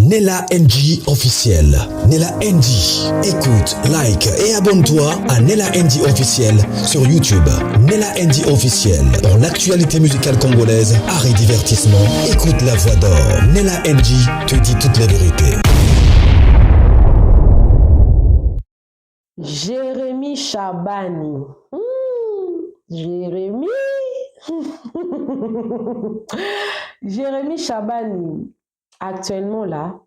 Nella NG officiel. Nella NG. Écoute, like et abonne-toi à Nella NG officiel sur YouTube. Nella NG officiel. Pour l'actualité musicale congolaise, art et divertissement, écoute la voix d'or. Nella NG te dit toute la vérité. Jérémy Chabani. Jérémy. Jérémy Chabani. Actuellement là,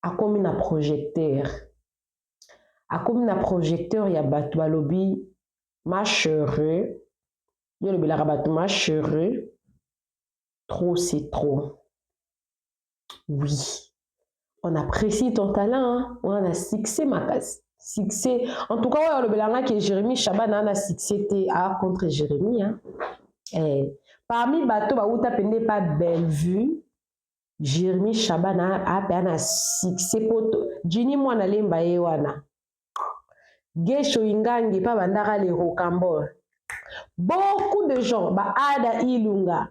a comme un projecteur. A comme un projecteur, il y a Batoualobi, ma chérie. Il y a le Belarabat, ma chérie. Trop, c'est trop. Oui. On apprécie ton talent, hein? On a succès, ma casse. Succès. En tout cas, le Belanga qui est Jérémy Chabani, on a succès contre Jérémy. Hein? Parmi bateaux, où tu n'as pas belle vue, Jérémy Chabani a succès pour Jini Mwana Lemba Ewana. Gesho Ingangi, pas Bandara les Rocambole. Beaucoup de gens, Ada Ilunga.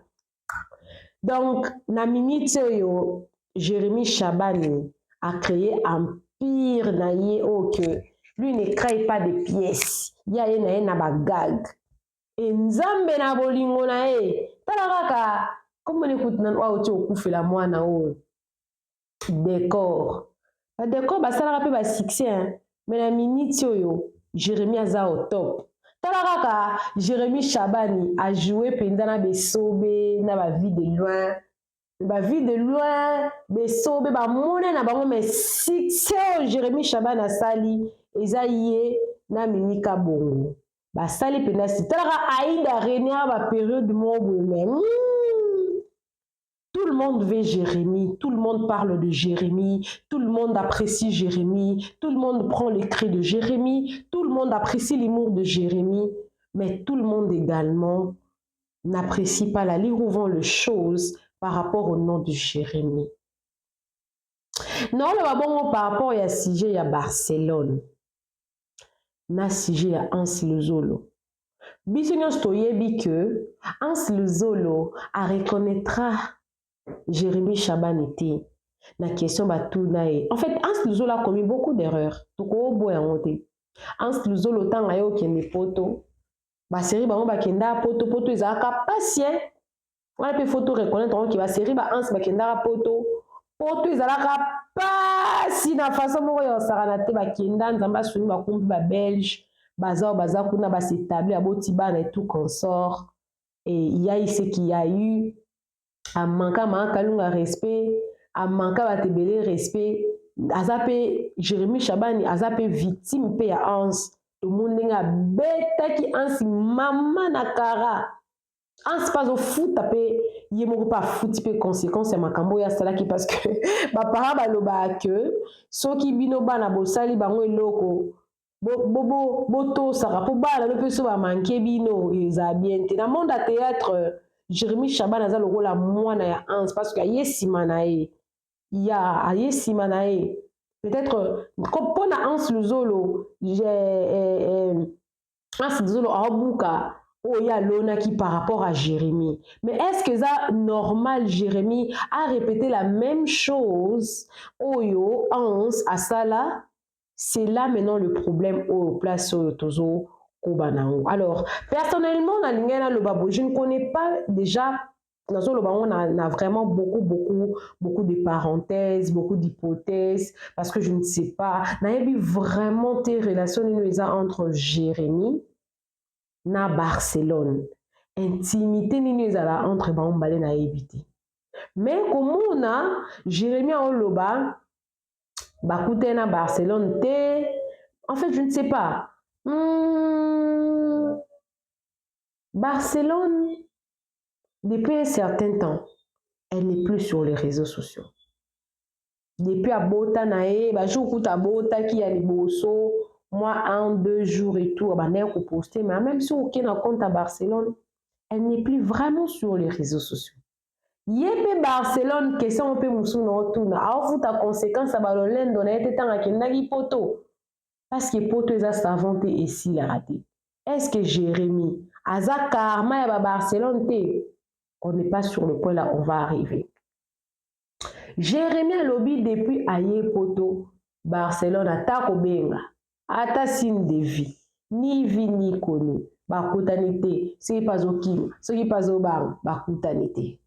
Donc, na minute yo, Jérémy Chabani a créé un pire naïe que lui ne crée pas de pièces. Il y a une bagag. Et Nzambe na bolingo na talaka comme on écoute nan wa oti okufe la mwana o décor. Le décor ça la rappelle succès hein. Mais la minute yo Jérémy aza au top. Talaka Jérémy Chabani a joué pendant besobe na ba vie de loin. Ba vie de loin, besobe ba mona na bango mais succès Jérémy Chabani a sali ezaïe na minika bongo. Ba sali penasi talaka Aïda Renia ba période mobo même. Tout le monde veut Jérémy, tout le monde parle de Jérémy, tout le monde apprécie Jérémy, tout le monde prend les cris de Jérémy, tout le monde apprécie l'humour de Jérémy, mais tout le monde également n'apprécie pas la lirouvant le chose par rapport au nom de Jérémy. Non, le bon par rapport à sujet à Barcelone. Na sujet à Hans Luzolo. Bisogna stoyebi que Hans Luzolo a reconnaîtra Jérémy Chabani té na question batou nae. En fait, Hans Luzolo a commis beaucoup d'erreurs. Toko boya ngote. Hans Luzolo tanga yo kende poto. Ba série ba ba kenda poto ezaka patient. On a pu photo reconnaître que ba série ba Hans ba kenda poto ezalaka pasi na façon moko ya sarana te ba kenda nzamba suni ba kumbi ba belge baza kuna ba s'établir aboti bana et tout consort. Et il y a eu ce qu'il y a eu a manka kalunga respect a manka batebele respect azape Jérémy Chabani azape victime pe ya Hans to mundenga beta ki Hans mama na kara Hans pas au foot pe yemoko pas foot pe conséquence ya makambo ya salaki parce que ba para baloba que soki bino bana bosali bango eloko boto saka po bala le peso ba manke bino eza bien te na monde à théâtre Jérémy Chabani a le rôle à moi na Hans parce que yesi manae ya yesi manae peut-être comme pour Hans Luzolo Hans Luzolo a buka oh ya lona qui par rapport à Jérémy mais est-ce que ça normal Jérémy a répété la même chose oh yo Hans à ça là c'est là maintenant le problème au place au tozo. Alors, personnellement, je ne connais pas déjà, on a vraiment beaucoup de parenthèses, beaucoup d'hypothèses, parce que je ne sais pas. On a vu vraiment tes relations entre Jérémy et Barcelone. Intimité entre Bambalé et Ebité. Mais comme on a Jérémy en Loba, Bakoute na Barcelone, en fait, je ne sais pas. Barcelone, depuis un certain temps, elle n'est plus sur les réseaux sociaux. Depuis à Bota nae, jour à Bota qui a les bosso, moi 1-2 jours et tout, on poster, mais même si aucun compte à Barcelone, elle n'est plus vraiment sur les réseaux sociaux. Yépe Barcelone, question on peut moussouna autour, alors vous ta conséquence à Barcelone, donner été tant à Kendagi poto. Parce que poto est savanté et si la raté. Est-ce que Jérémy, Aza Karma et Barcelone, on n'est pas sur le point là, on va arriver. Jérémie alobi depuis aye poto Barcelone atako benga ata signe de vie ni vie ni connu bakutani te soki pas okima soki pas obanga bakutani te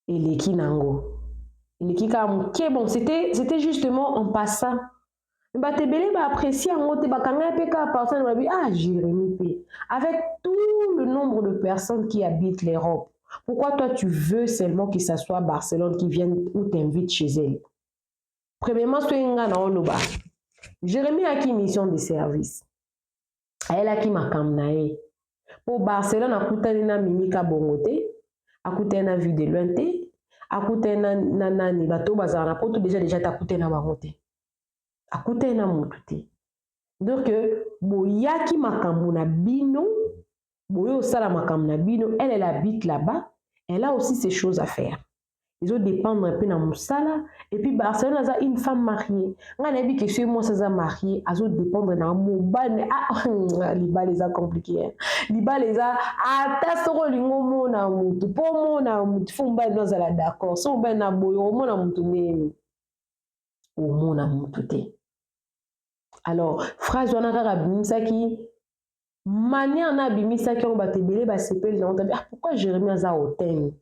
eleki nango eleki kaka moke bon c'était justement en passant bato ebele baapprécie yango te bakanga mpe kaka personne babi ah Jérémie pe avec tout le nombre de personnes qui habitent l'Europe. Pourquoi toi tu veux seulement que ça soit Barcelone qui vienne ou t'invite chez elle? Premièrement, Jérémie a qui mission de service. Elle a qui makamnae. Pour Barcelone, a coûté na mimika bongote, a coûté na vie de loin te, a coûté na nani bato bazara pour tout déjà ta coûté na bangote. A coûté na moutute. Donc boya qui makamuna bino, boyo sala makamuna bino, elle habite là-bas, elle a aussi ses choses à faire. Ils ont dépendre un peu dans Moussala. Et puis, Barcelone a une femme mariée. On a vu que chez moi, ça marié. Ils ont dépendre dans Mouban. Ah, Liba les a compliqués. Liba les a. Ah, t'as ce rôle, mon amour. Pour mon amour, il faut que nous soyons d'accord. Si on est en boy, mon amour, tout est. Au mon amour, tout est. Alors, phrase, on a rabimisa qui. Mania, on a bimisa qui, on va te belé, bah, c'est pas pourquoi Jérémie a ça hôtel?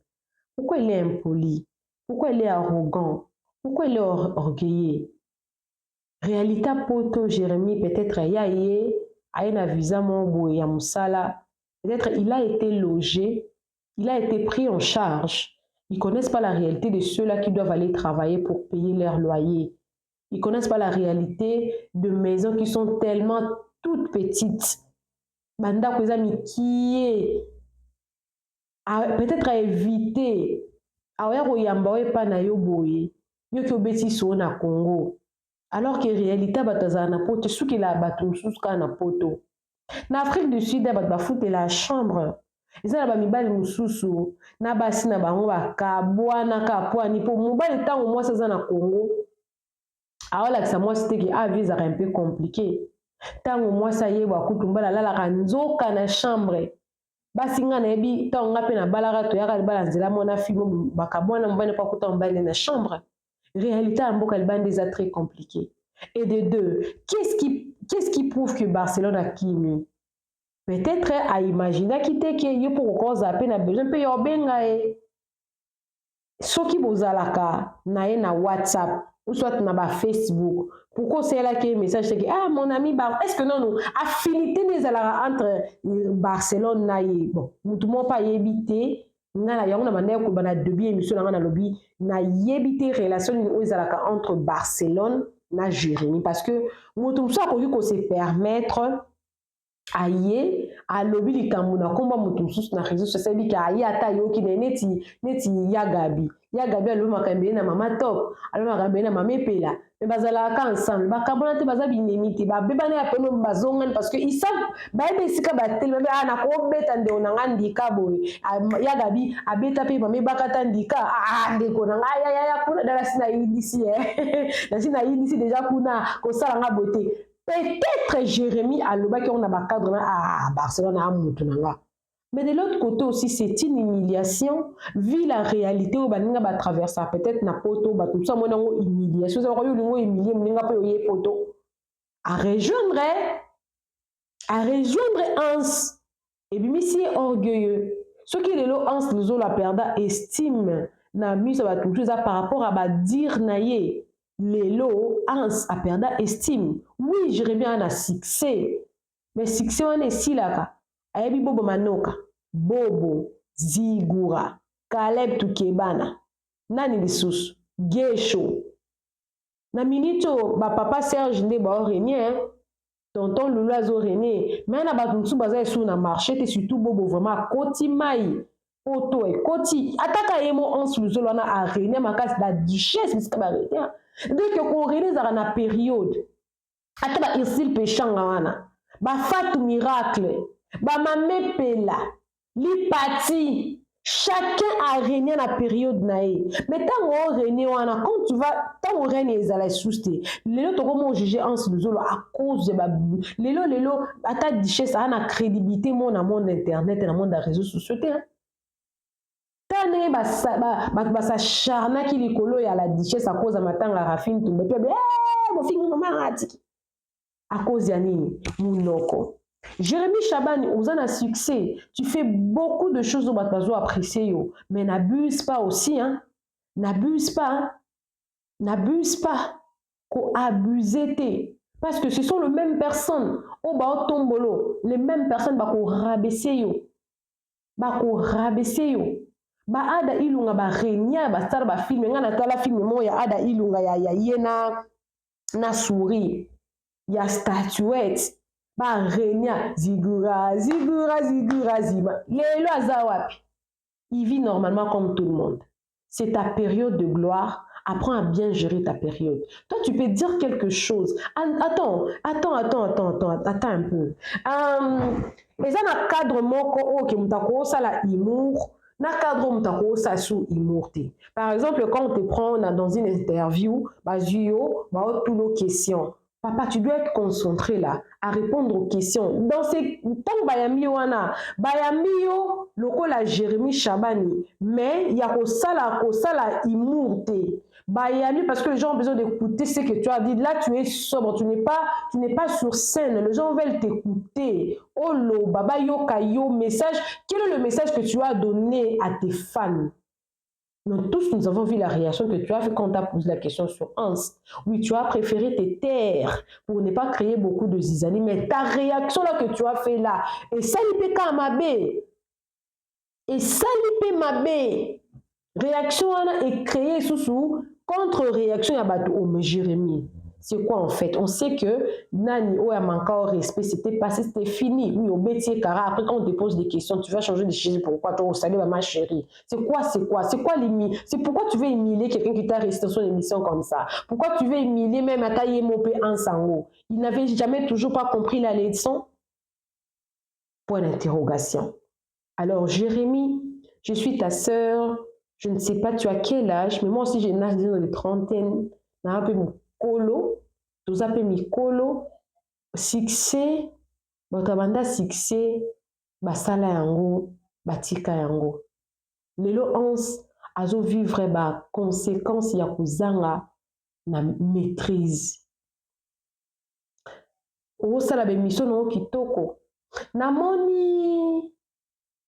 Pourquoi il est impoli? Pourquoi il est arrogant? Pourquoi il est orgueilleux? Réalité poto Jérémie peut-être a visa mon ya musala. Peut-être il a été logé, il a été pris en charge. Ils connaissent pas la réalité de ceux-là qui doivent aller travailler pour payer leur loyer. Ils connaissent pas la réalité de maisons qui sont tellement toutes petites. Banda qui est peut-être à éviter na Congo alors que réalité batazana poto suki la batum suska na poto na Afrique du Sud ba foute la chambre ezala ba mibali mususu na basi na bango bakabwa na kapwani po mobali tango moi ça na Congo awala que ça moi c'était que a visa un peu compliqué tango moi ça yeba kutumbala la kanzoka na chambre basinga na ebi tonga pe na balaka to yaka libala nzela mona filmo bakabwana mbane pa kuta mbane na chambre réalité en boka libane déjà très compliqué et de deux qu'est-ce qui prouve que Barcelone a kimi peut-être à imaginer quitter que yo pour cause à peine besoin pe yo benga e soki bozalaka na ye na WhatsApp ou soit na ba Facebook. Pourquoi c'est là que message c'est que ah mon ami est-ce que non affinité des entre Barcelone na ye bon tout monde pas yebité ngana yango na manière ko bana debi émission na lobby na yebité relation ezalaka entre Barcelone na Jérémie parce que mutu ça ko se permettre aye a lobby likambo na komba mutu na réseau social bi ka aye ata yo ki neti yagabi alo makambe na mama top alo makambe na mama pela mais bazala ka ensemble bakabona te baza binemite ba bebana ya peno bazonga parce que ils savent ba besika ba tel ba na ko beta nde onanga ndika boy yagabi abeta pe mama bakata ndika ndeko na ya kuna dala sina idisi na sina idisi déjà kuna ko sala nga beauté. Peut-être Jérémie aloba qui on a ba cadre à Barcelone à Moutunanga. Mais de l'autre côté aussi, c'est une humiliation, vu la réalité où baninga ba traverser peut-être na poto ba tout ça mona humiliation, ça va yo humilier moninga pe oyé poto. À rejoindre Hans et bimisi orgueilleux. Ce qui est là Hans nous la perda estime na mise ba tout ça par rapport à ba dire naie. Lelo Hans a perdu estime. Oui, Jérémie a succès. Mais succès on est si là. Ayebi Bobo Manoka, Bobo, Zigura, Caleb Tukebana, Nani Lissus, Gesho. Na minito, ba papa Serge nde ba René, tonton Lula zo René. Mais na ba tunsu baza sou na marché et surtout Bobo vraiment koti mai. Poto e koti. Ataka yemo Hans Luzolo na a René makas la duchesse miska ba René. Dès que qu'on réalise dans la période, ata ba irsil péchanga wana, ba fatu miracle, ba mame pela, li pati, chacun a régné dans la période nae. Mais tant on régné wana, quand tu vas, tant on règne ezala souste. Lelo to comment juger en sous à cause de ba lelo ata duchesse a na crédibilité mon internet et dans monde des réseaux sociaux. tane basa charna ki likolo ya la duchesse à cause ya matanga ya Rafine Toumbe pe mofingi mama atiki à cause ya nini munoko. Jérémie Chabani, on a un succès. Tu fais beaucoup de choses au Batazo apprécier, mais n'abuse pas aussi, hein. N'abuse pas, hein. N'abuse pas. Ko abuser. Parce que ce sont les mêmes personnes. Au Bao Tombolo, les mêmes personnes bako rabaisser yo. Bako rabaisser yo. Ba ada ilunga ba renya ba star ba film nga na tala film mo ya ada ilunga ya yena na souris. Ya statuette. Ba renya zigura zigura zima. Lelo azawapi. Il vit normalement comme tout le monde. C'est ta période de gloire. Apprends à bien gérer ta période. Toi, tu peux dire quelque chose. Attends un peu. Mais ça, na cadre moko que mutako ça la humour, na cadre mutako ça sous humour. Par exemple, quand on te prend dans une interview, bazio, ba toutes nos questions. Papa, tu dois être concentré là, à répondre aux questions. Dans ces temps, bayami wana, bayamio, loko la Jérémie Chabani, mais il y a kosala humour. Bayami, parce que les gens ont besoin d'écouter ce que tu as dit. Là, tu es sobre, tu n'es pas sur scène. Les gens veulent t'écouter. Oh lo, baba yo kayo, message. Quel est le message que tu as donné à tes fans? Donc, tous, nous avons vu la réaction que tu as fait quand tu as posé la question sur Hans. Oui, tu as préféré te taire pour ne pas créer beaucoup de zizanie, mais ta réaction là que tu as fait là, et ça il peut mabé. Et ça il peut mabé. Réaction est créée sous contre-réaction à Batou Jérémie. C'est quoi en fait? On sait que Nani ou a manqué au respect, c'était passé, c'était fini. Oui, au métier car après quand on te pose des questions, tu vas changer de chaise. Pourquoi toi au salut ma chérie? C'est quoi l'humilier? C'est pourquoi tu veux humilier quelqu'un qui t'a resté sur une émission comme ça? Pourquoi tu veux humilier même à tailler Mopé en sango? Il n'avait jamais toujours pas compris la leçon? Point d'interrogation. Alors Jérémie, je suis ta sœur. Je ne sais pas tu as quel âge, mais moi aussi j'ai l'âge dans les trentaines. Un peu colo, tout ça peut colo, succès, banda succès, basala yango, batika yango. Lelo ons azo vivre ba conséquences ya kuzanga na maîtrise. O sala be mission no kitoko. Namoni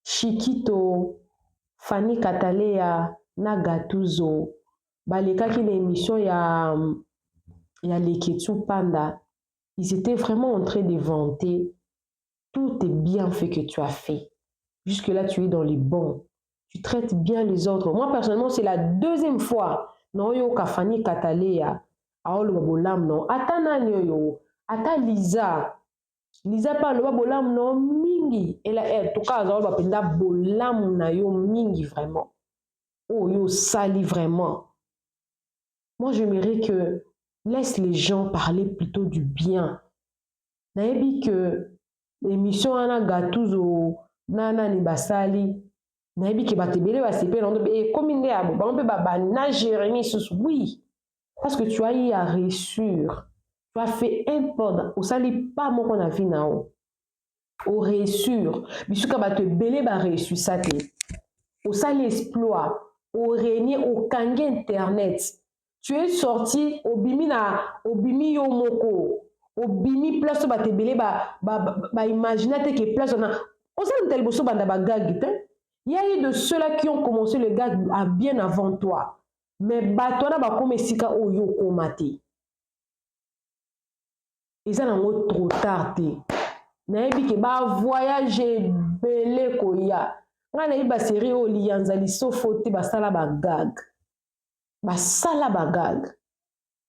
Chikito, Fanny Katalea, na Gatuzo, balekaki l'émission ya Leketu Panda, ils étaient vraiment en train de vanter tout est bien fait que tu as fait. Jusque là, tu es dans les bons. Tu traites bien les autres. Moi, personnellement, c'est la deuxième fois. Non, yo ka Fanny Katalea, aolo babolam non. Ata nani yo, ata Lisa. Lisa pa lo babolam non mingi. Elle, en tout cas, aolo bapenda bolam na yo mingi vraiment. Oh, yo sali vraiment. Moi, j'aimerais que laisse les gens parler plutôt du bien. Naebi que l'émission ana Gatuzo nana ni basali. Naebi que batebele basepe non et comme il est à bon pe baba na Jérémie sous oui parce que tu as eu à réussir. Tu as fait un pas au sali pas mon qu'on a vu nao. Au réussir. Bisuka batebele ba réussir ça te. Au sali exploit. Au régner au kange internet. Tu es sorti au bimi yomoko au bimi place ba tebele ba imaginer que place on a on sait tel bosso banda ba gag il y a eu de ceux-là qui ont commencé le gag bien avant toi mais ba toi na ba comme sika oyo komate ils ont trop tard na ebi ke ba voyager belé koya nga na ba série o lianzali sofote ba sala ba gag. Basala bagag.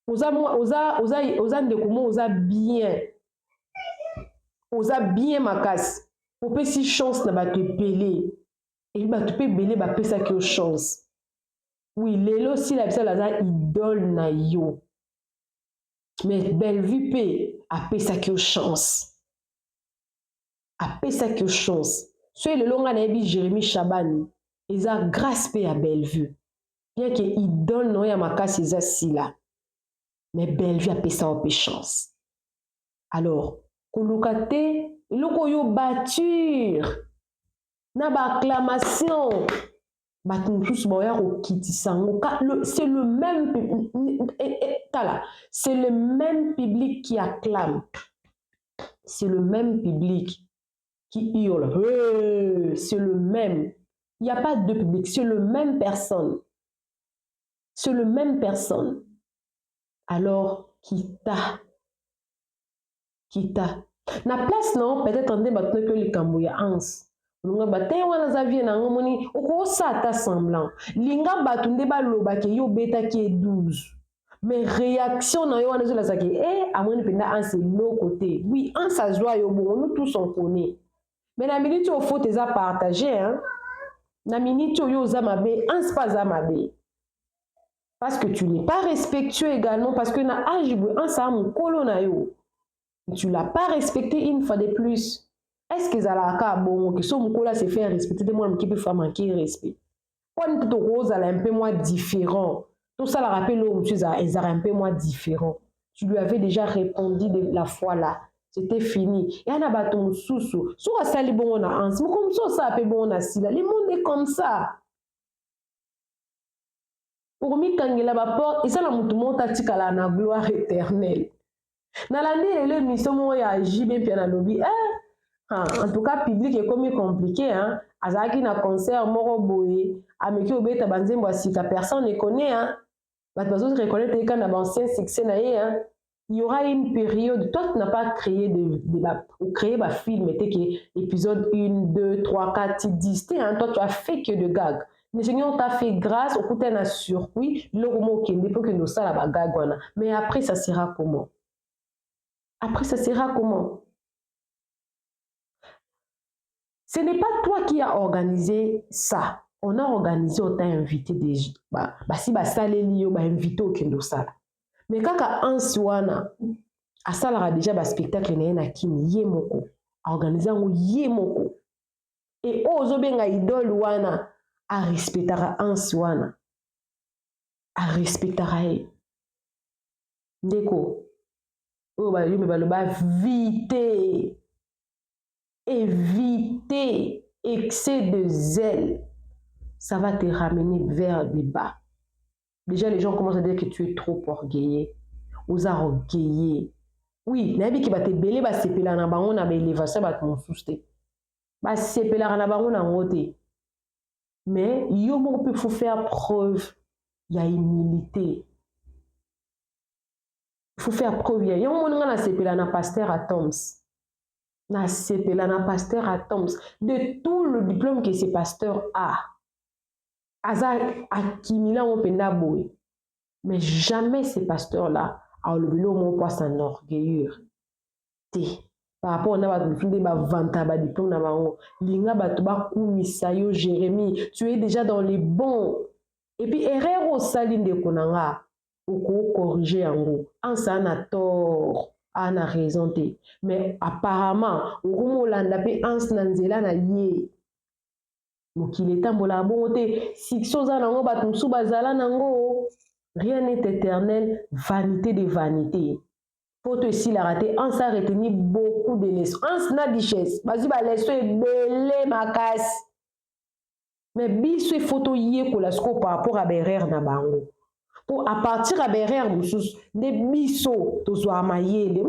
Oza ndekumo oza bien makasi. Ope si chance na ba te pelé. Et ba te pe belé ba pesa ki chance. Oui, lelo si la bisa la idole na yo. Mais Bellevue pe a pesa ki chance. A pesa ki chance. So lelo nga na ebi Jérémie Chabani. Eza grâce pe à Bellevue. Bien que idole non ya makasi eza sila. Mais Bellevue a pesa au chance. Alors, kolokate, loko yo batture. Na ba acclamation. C'est le même c'est le même public qui acclame. C'est le même public qui hurle. C'est le même. Il n'y a pas deux publics, c'est le même personne. C'est le même personne. Alors, quitta. Na place non, peut-être on débat que les Cambouya ans. On va battre wana zavie na ngomoni oko sa ta semblant. Linga batunde ba loba ke yo beta ki est 12. Mais réaction na yo wana zo la saki amoni penda ans c'est l'autre côté. Oui, ans ça joie yo bon, nous tous on connaît. Mais la minute au faut tes à partager hein. Na minute yo za mabe, ans pas za mabe. Parce que tu n'es pas respectueux également parce que na âge ans ça mon kolo na yo. Tu ne l'as pas respecté une fois de plus. Est-ce que ça a bon que son moukola se fait respecter de moi qui peut faire manquer respect? Quand tu rose elle est un peu moins différent. Tout ça la rappelle l'homme tu es un peu moins différent. Tu lui avais déjà répondu de la fois là. C'était fini. Et on a battu mon sous-sous. Soit ça les bon on a ans. Mais comme ça peut bon on a si là. Le monde est comme ça. Pour moi quand il a ma porte et ça la moutoumon tactique à la gloire éternelle. Dans l'année, le mission a agi bien puis na lobby. En tout cas, public est comme compliqué. Hein. Azaki na concert moro boye. Ameki obeta banzembo asika personne ne connaît. Hein. Parce que reconnaître que quand ancien succès na hein. Il y aura une période. Toi, tu n'as pas créé ou créé un film. Était que épisode 1, 2, 3, 4, 10. Hein. Toi, tu as fait que de gags. Mais Seigneur t'a fait grâce au coup d'un surpris. Le roman qui est que nous ça la gag. Mais après, ça sera comment? Après, ça sera comment? Ce n'est pas toi qui as organisé ça. On a organisé, on t'a invité des gens. Si ça les liés, on va inviter au kendo sala. Mais quand un soir, à ça déjà un spectacle na kimi yemoko, organiser un yemoko. Et ozo benga idole wana a respectera un soir, a respectera e. Ndeko. Oh bah yo me baloba éviter excès de zèle, ça va te ramener vers le bas. Déjà les gens commencent à dire que tu es trop orgueilleux, aux orgueilleux. Oui, nabi qui va te belé ba sepela na bango na élévation ba ton souste. Ba sepela na bango na ngote. Mais yo mo peut faut faire preuve, il y a humilité. Il faut faire preuve. Il y a un na sepela na pasteur à Toms. Na sepela na pasteur à Toms. De tout le diplôme que ce pasteur a, aza akimila mon penda boy. Mais jamais ces pasteurs-là a levé le mot pour s'enorgueillir. Par rapport à ba vanta ba diplôme na bango. Linga ba toba kumisayo Jérémie, tu es déjà dans les bons. Et puis erreur au saline de konanga. Oko corriger yango ansa na tort ana raison te mais apparemment okomo landa pe ans na nzela na ye mokili etambola bongo te sikso za nango bato mosusu bazala nango rien n'est éternel vanité de vanité poto esilaka te ans a retenu beaucoup de leçons ans na richesse bazwi baleso ebele makasi mais biso efoto yekola siko par rapport a berere na bango pour à partir à berère moussus des biso to zo amayele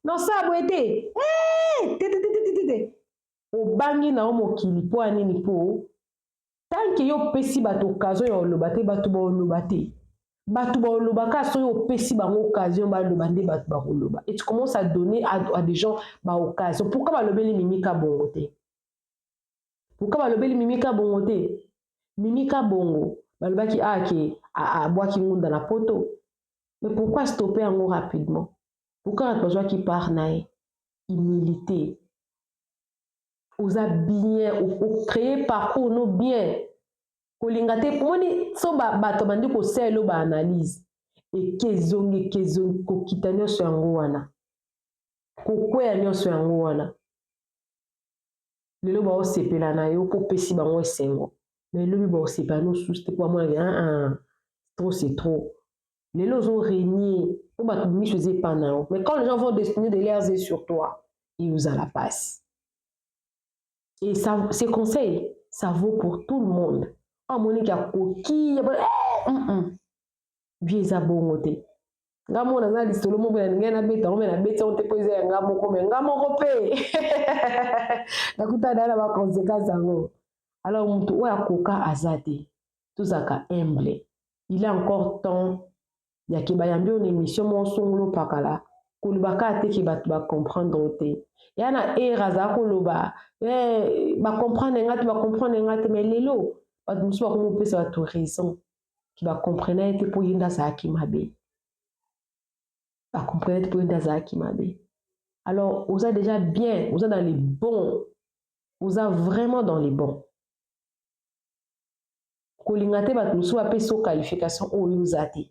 non ça boete o bangi na mokili po anini po tant que yo pesi bato occasion ya olobate bato ba olobate bato ba olobaka so yo pesi bango occasion ba lobande bato ba oloba et tu commences à donner à des gens ba occasion pourquoi ba lobeli mimika bongote pourquoi ba lobeli mimika bongote Mimika bongo, balobaki a boaki ngunda na poto. Mais pourquoi stopper en rapidement? Pourquoi on besoin qui part naï? Humilité. Osa bien, ou créer parcours no bien. Kolingate moni so bato bandi ko selo ba analyse. Et kezongi ko kitanyo so yango wana. Ko kwea nyoso yango wana. Lelo ba o sepela na yo ko pesi bango esengo. Mais le bon c'est pas nous c'était pour moi trop c'est trop les lots ont régné on va tout faisait pas non mais quand les gens vont destiner de l'air sur toi ils nous à la passe et ça c'est conseil Ça vaut pour tout le monde. Oh, Monique a coquille. Vieux abongote. Ngamo na zali solo mo bena ngena beta o mena beta on te poser ngamo ko me ngamo ko pe. Nakuta dala ba conséquence ngo. Alors mtu oya koka azate. Tuzaka humble. Il est encore temps ya ki bayambi on émission mo songolo pakala. Kulubaka te ki ba comprendre te. Yana eraza koloba. Ba comprendre ngati mais lelo. Ba musu ba ko pesa ba raison. Qui va comprendre et pour yinda sa akimabe. Va comprendre pour yinda sa akimabe. Alors, vous êtes déjà bien, vous êtes dans les bons. Vous êtes vraiment dans les bons. Kolingate bat musu ape so qualification o yuzate.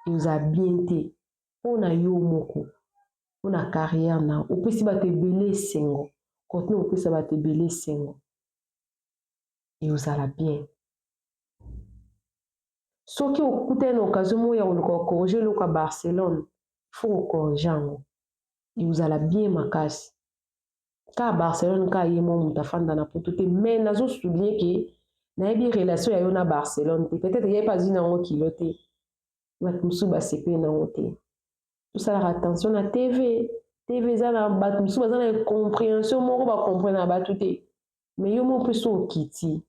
Vous a bien été. On a yo moko. On a carrière na. Ou pesi ba te belé sengo. Contenu ou pesi ba te belé sengo. Et vous allez bien. Soki okute na occasion ya oluka corriger loka Barcelone, faut corriger ngo. Et vous allez bien makasi. Ka Barcelone ka yemo mutafanda na potote mais nazo souligner que na yebi relation ya yo na Barcelone, peut-être y a pas une ngo kilote. Bat musu ba sepe na ngote. Tout ça la attention na TV za na bat musu ba na compréhension moko ba comprendre na batute. Mais yo mo peso kiti.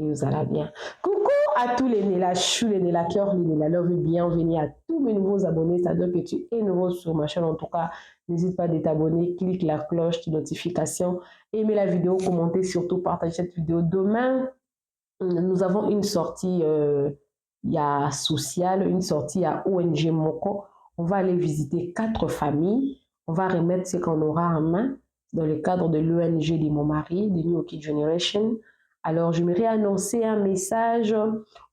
Et vous allez bien. Coucou à tous les Nela Chou, les Nela Cœur, les Nela Love, bienvenue à tous mes nouveaux abonnés. Ça veut dire que tu es nouveau sur ma chaîne. En tout cas, n'hésite pas à t'abonner, clique la cloche de notification, aimez la vidéo, commentez, surtout partagez cette vidéo. Demain, nous avons une sortie sociale, une sortie à ONG Moko. On va aller visiter 4 familles. On va remettre ce qu'on aura en main dans le cadre de l'ONG de mon mari, de New Kid Generation. Alors, j'aimerais annoncer un message.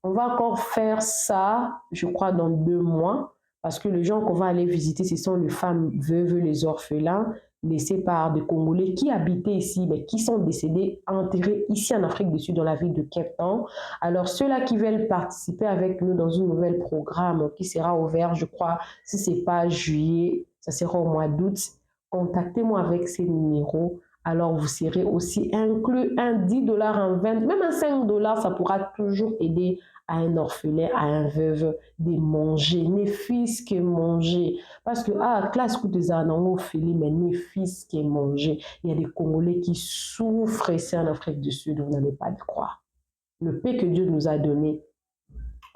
On va encore faire ça, je crois, dans 2 mois. Parce que les gens qu'on va aller visiter, ce sont les femmes veuves, les orphelins, laissés par des Congolais qui habitaient ici, mais qui sont décédés, enterrés ici en Afrique du Sud, dans la ville de Cape Town. Alors, ceux-là qui veulent participer avec nous dans un nouvel programme qui sera ouvert, je crois, si ce n'est pas juillet, ça sera au mois d'août, contactez-moi avec ces numéros. Alors, vous serez aussi inclus un $10, un 20, même un $5, ça pourra toujours aider à un orphelin, à un veuve de manger, ne fils que manger. Parce que, classe coup des anneaux, mais ne fils que manger. Il y a des Congolais qui souffrent ici en Afrique du Sud, vous n'allez pas le croire. Le paix que Dieu nous a donné,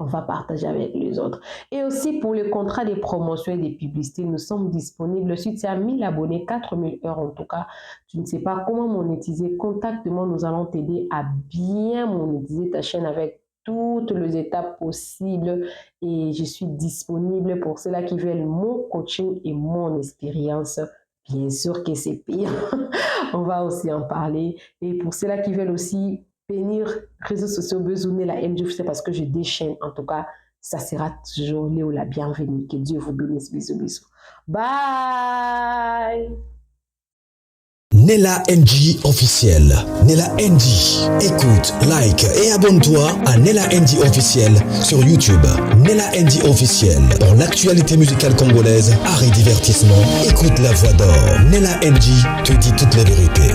on va partager avec les autres. Et aussi pour les contrats des promotions et des publicités, nous sommes disponibles. Le site, c'est à 1000 abonnés, 4000 heures en tout cas. Tu ne sais pas comment monétiser, contacte-moi, nous allons t'aider à bien monétiser ta chaîne avec toutes les étapes possibles. Et je suis disponible pour ceux-là qui veulent mon coaching et mon expérience. Bien sûr que c'est pire. On va aussi en parler. Et pour ceux-là qui veulent aussi venir réseaux sociaux, besoin la NG, c'est parce que je déchaîne. En tout cas, ça sera toujours Léo la bienvenue. Que Dieu vous bénisse. Bisous, bisous. Bye. Nela NG officiel. Nela NG. Écoute, like et abonne-toi à Nela NG officiel sur YouTube. Nela NG officiel. Pour l'actualité musicale congolaise, art et divertissement, écoute la voix d'or. Nela NG te dit toutes les vérités.